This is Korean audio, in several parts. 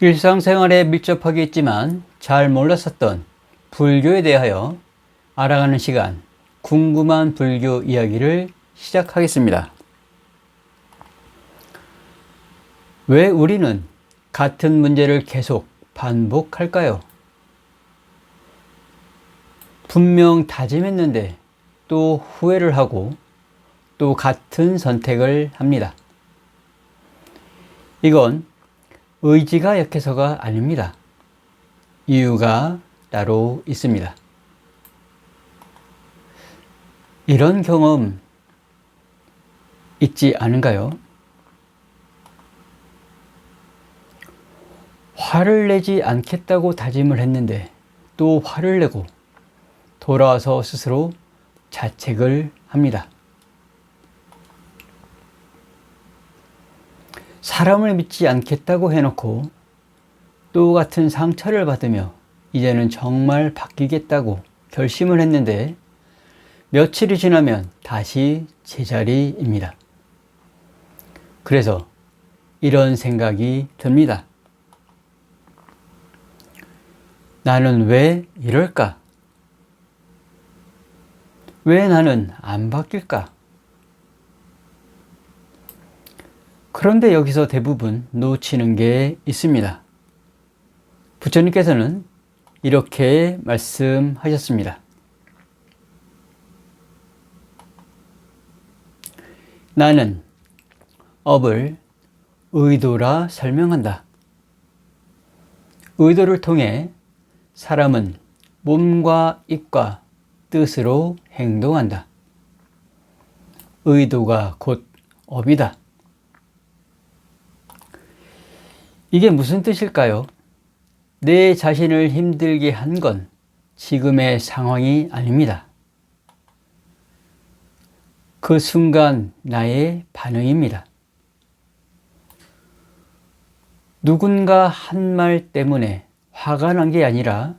일상생활에 밀접하게 있지만 잘 몰랐었던 불교에 대하여 알아가는 시간, 궁금한 불교 이야기를 시작하겠습니다. 왜 우리는 같은 문제를 계속 반복할까요? 분명 다짐했는데 또 후회를 하고 또 같은 선택을 합니다. 이건 의지가 약해서가 아닙니다. 이유가 따로 있습니다. 이런 경험 있지 않은가요? 화를 내지 않겠다고 다짐을 했는데 또 화를 내고 돌아와서 스스로 자책을 합니다. 사람을 믿지 않겠다고 해놓고 또 같은 상처를 받으며 이제는 정말 바뀌겠다고 결심을 했는데 며칠이 지나면 다시 제자리입니다. 그래서 이런 생각이 듭니다. 나는 왜 이럴까? 왜 나는 안 바뀔까? 그런데 여기서 대부분 놓치는 게 있습니다. 부처님께서는 이렇게 말씀하셨습니다. 나는 업을 의도라 설명한다. 의도를 통해 사람은 몸과 입과 뜻으로 행동한다. 의도가 곧 업이다. 이게 무슨 뜻일까요? 내 자신을 힘들게 한 건 지금의 상황이 아닙니다. 그 순간 나의 반응입니다. 누군가 한 말 때문에 화가 난 게 아니라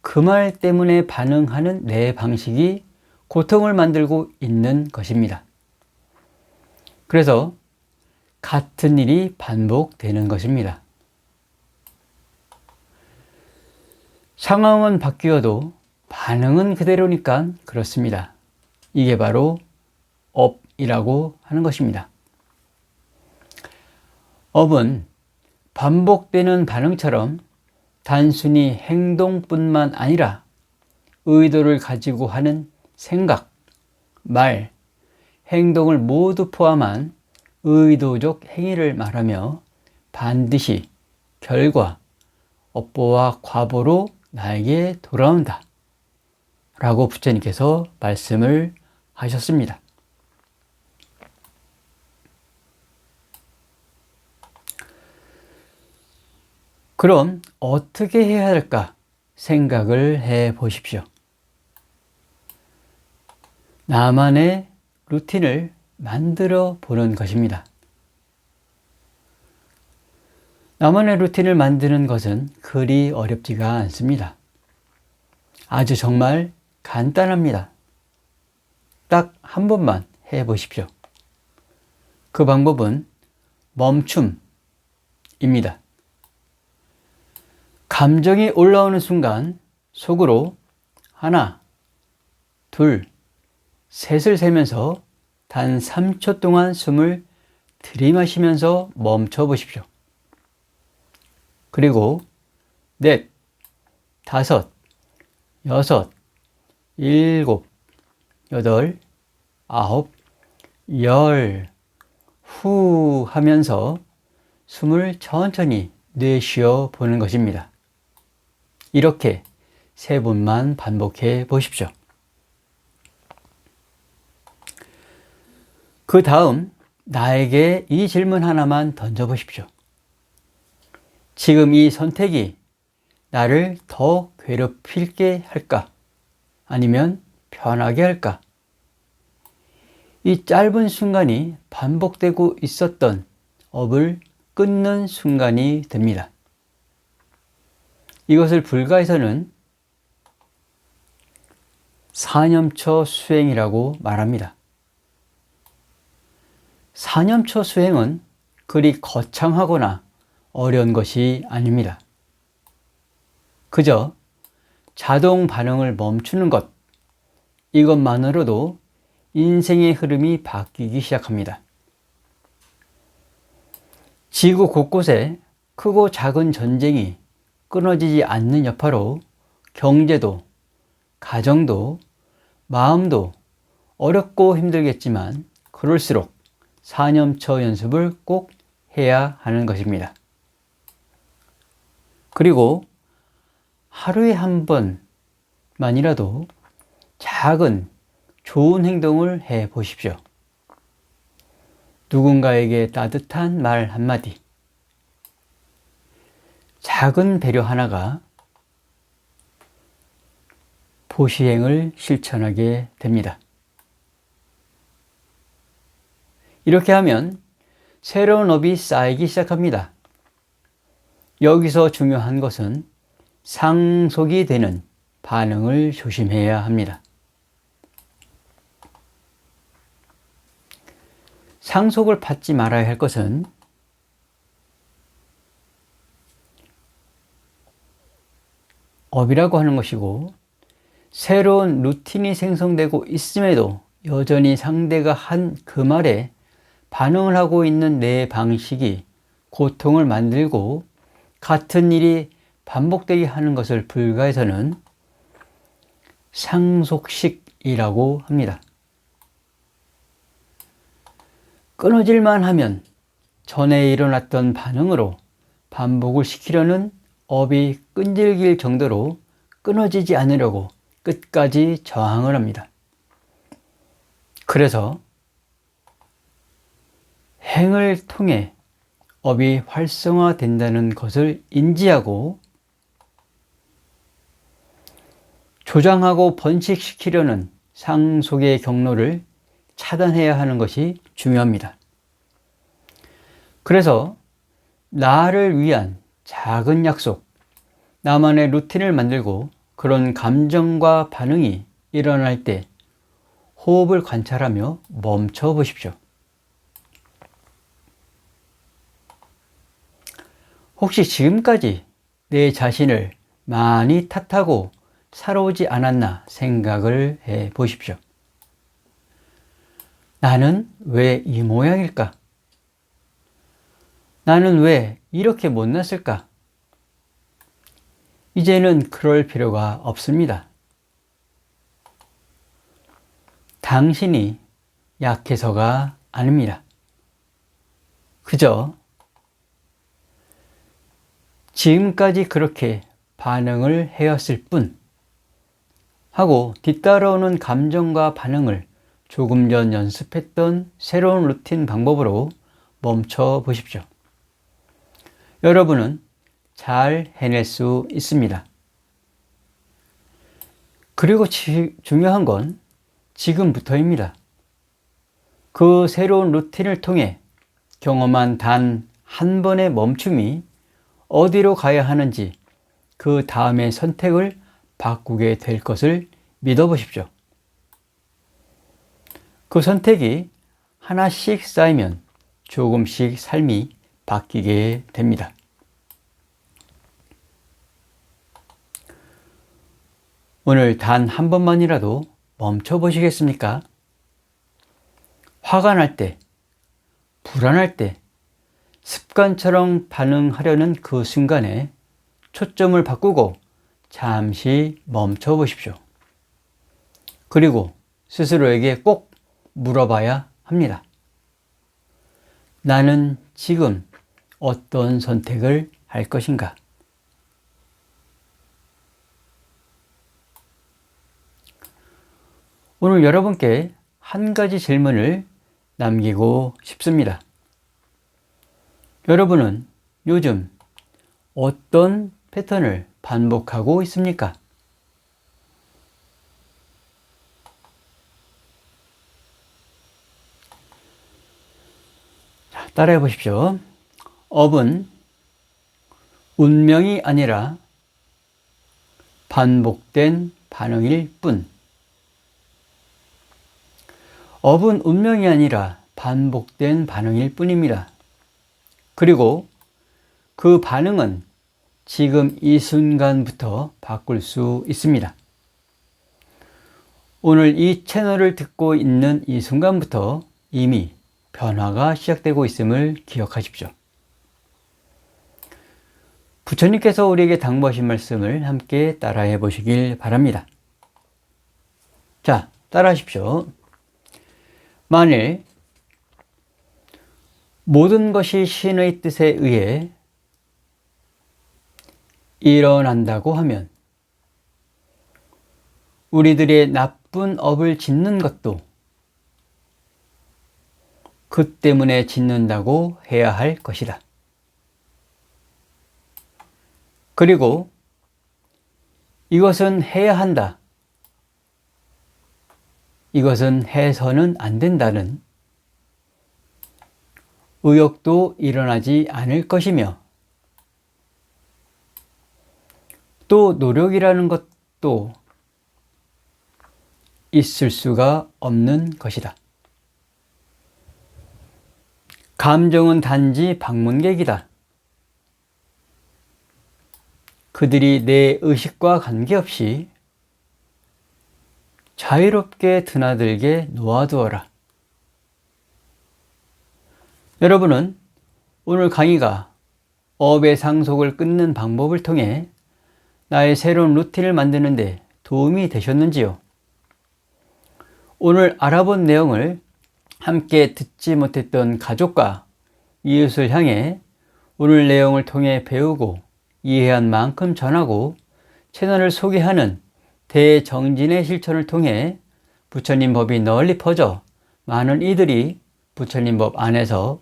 그 말 때문에 반응하는 내 방식이 고통을 만들고 있는 것입니다. 그래서 같은 일이 반복되는 것입니다. 상황은 바뀌어도 반응은 그대로니까 그렇습니다. 이게 바로 업이라고 하는 것입니다. 업은 반복되는 반응처럼 단순히 행동뿐만 아니라 의도를 가지고 하는 생각, 말, 행동을 모두 포함한 의도적 행위를 말하며 반드시 결과, 업보와 과보로 나에게 돌아온다 라고 부처님께서 말씀을 하셨습니다. 그럼 어떻게 해야 할까 생각을 해 보십시오. 나만의 루틴을 만들어 보는 것입니다. 나만의 루틴을 만드는 것은 그리 어렵지가 않습니다. 아주 정말 간단합니다. 딱 한 번만 해 보십시오. 그 방법은 멈춤입니다. 감정이 올라오는 순간 속으로 하나, 둘, 셋을 세면서 단 3초 동안 숨을 들이마시면서 멈춰 보십시오. 그리고 넷, 다섯, 여섯, 일곱, 여덟, 아홉, 열, 후 하면서 숨을 천천히 내쉬어 보는 것입니다. 이렇게 3번만 반복해 보십시오. 그 다음 나에게 이 질문 하나만 던져 보십시오. 지금 이 선택이 나를 더 괴롭힐게 할까? 아니면 편하게 할까? 이 짧은 순간이 반복되고 있었던 업을 끊는 순간이 됩니다. 이것을 불가에서는 사념처 수행이라고 말합니다. 사념처 수행은 그리 거창하거나 어려운 것이 아닙니다. 그저 자동 반응을 멈추는 것, 이것만으로도 인생의 흐름이 바뀌기 시작합니다. 지구 곳곳에 크고 작은 전쟁이 끊어지지 않는 여파로 경제도, 가정도, 마음도 어렵고 힘들겠지만 그럴수록 사념처 연습을 꼭 해야 하는 것입니다. 그리고 하루에 한 번만이라도 작은 좋은 행동을 해 보십시오. 누군가에게 따뜻한 말 한마디, 작은 배려 하나가 보시행을 실천하게 됩니다. 이렇게 하면 새로운 업이 쌓이기 시작합니다. 여기서 중요한 것은 상속이 되는 반응을 조심해야 합니다. 상속을 받지 말아야 할 것은 업이라고 하는 것이고, 새로운 루틴이 생성되고 있음에도 여전히 상대가 한 그 말에 반응을 하고 있는 내 방식이 고통을 만들고 같은 일이 반복되게 하는 것을 불가해서는 상속식이라고 합니다. 끊어질만 하면 전에 일어났던 반응으로 반복을 시키려는 업이 끈질길 정도로 끊어지지 않으려고 끝까지 저항을 합니다. 그래서 행을 통해 업이 활성화된다는 것을 인지하고 조장하고 번식시키려는 상속의 경로를 차단해야 하는 것이 중요합니다. 그래서 나를 위한 작은 약속, 나만의 루틴을 만들고 그런 감정과 반응이 일어날 때 호흡을 관찰하며 멈춰 보십시오. 혹시 지금까지 내 자신을 많이 탓하고 살아오지 않았나 생각을 해 보십시오. 나는 왜 이 모양일까? 나는 왜 이렇게 못났을까? 이제는 그럴 필요가 없습니다. 당신이 약해서가 아닙니다. 그저 지금까지 그렇게 반응을 해왔을 뿐 하고 뒤따라오는 감정과 반응을 조금 전 연습했던 새로운 루틴 방법으로 멈춰 보십시오. 여러분은 잘 해낼 수 있습니다. 그리고 중요한 건 지금부터입니다. 그 새로운 루틴을 통해 경험한 단 한 번의 멈춤이 어디로 가야 하는지 그 다음의 선택을 바꾸게 될 것을 믿어보십시오. 그 선택이 하나씩 쌓이면 조금씩 삶이 바뀌게 됩니다. 오늘 단 한 번만이라도 멈춰 보시겠습니까? 화가 날 때, 불안할 때, 습관처럼 반응하려는 그 순간에 초점을 바꾸고 잠시 멈춰 보십시오. 그리고 스스로에게 꼭 물어봐야 합니다. 나는 지금 어떤 선택을 할 것인가? 오늘 여러분께 한 가지 질문을 남기고 싶습니다. 여러분은 요즘 어떤 패턴을 반복하고 있습니까? 자, 따라해 보십시오. 업은 운명이 아니라 반복된 반응일 뿐. 업은 운명이 아니라 반복된 반응일 뿐입니다. 그리고 그 반응은 지금 이 순간부터 바꿀 수 있습니다. 오늘 이 채널을 듣고 있는 이 순간부터 이미 변화가 시작되고 있음을 기억하십시오. 부처님께서 우리에게 당부하신 말씀을 함께 따라해 보시길 바랍니다. 자, 따라하십시오. 만일 모든 것이 신의 뜻에 의해 일어난다고 하면 우리들의 나쁜 업을 짓는 것도 그 때문에 짓는다고 해야 할 것이다. 그리고 이것은 해야 한다. 이것은 해서는 안 된다는 의욕도 일어나지 않을 것이며 또 노력이라는 것도 있을 수가 없는 것이다. 감정은 단지 방문객이다. 그들이 내 의식과 관계없이 자유롭게 드나들게 놓아두어라. 여러분은 오늘 강의가 업의 상속을 끊는 방법을 통해 나의 새로운 루틴을 만드는 데 도움이 되셨는지요? 오늘 알아본 내용을 함께 듣지 못했던 가족과 이웃을 향해 오늘 내용을 통해 배우고 이해한 만큼 전하고 채널을 소개하는 대정진의 실천을 통해 부처님 법이 널리 퍼져 많은 이들이 부처님 법 안에서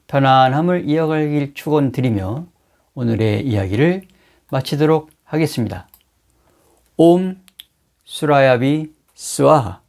편안함을 이어가길 축원드리며 오늘의 이야기를 마치도록 하겠습니다. 옴 수라야비 스와하.